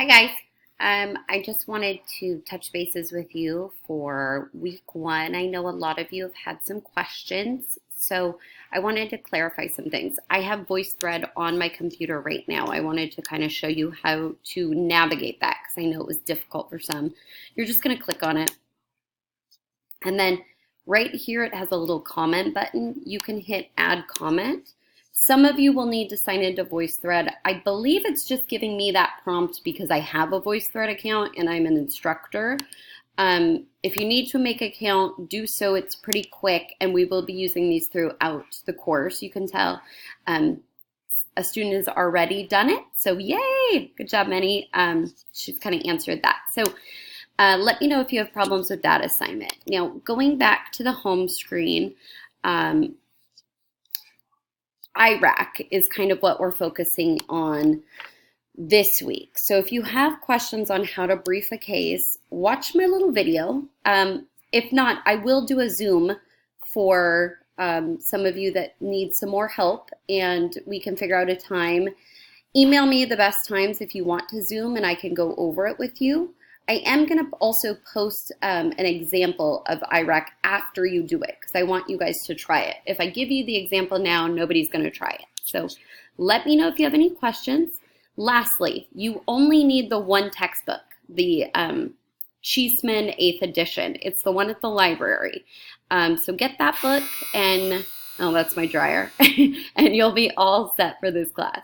guys. I just wanted to touch bases with you for week one. I know a lot of you have had some questions, so I wanted to clarify some things. I have VoiceThread on my computer right now. I wanted to kind of show you how to navigate that because I know it was difficult for some. You're just going to click on it, and then right here it has a little comment button. You can hit add comment. Some of you will need to sign into VoiceThread. I believe it's just giving me that prompt because I have a VoiceThread account and I'm an instructor. If you need to make an account, do so. It's pretty quick, and we will be using these throughout the course. You can tell a student has already done it, so yay! Good job, Manny. She's kind of answered that. So let me know if you have problems with that assignment. Now, going back to the home screen, IRAC is kind of what we're focusing on this week. So if you have questions on how to brief a case, watch my little video. If not, I will do a Zoom for some of you that need some more help, and we can figure out a time. Email me the best times if you want to Zoom, and I can go over it with you. I am going to also post an example of IRAC after you do it because I want you guys to try it. If I give you the example now, nobody's going to try it. So let me know if you have any questions. Lastly, you only need the one textbook, the Cheeseman 8th edition. It's the one at the library. So get that book and, oh, that's my dryer, and you'll be all set for this class.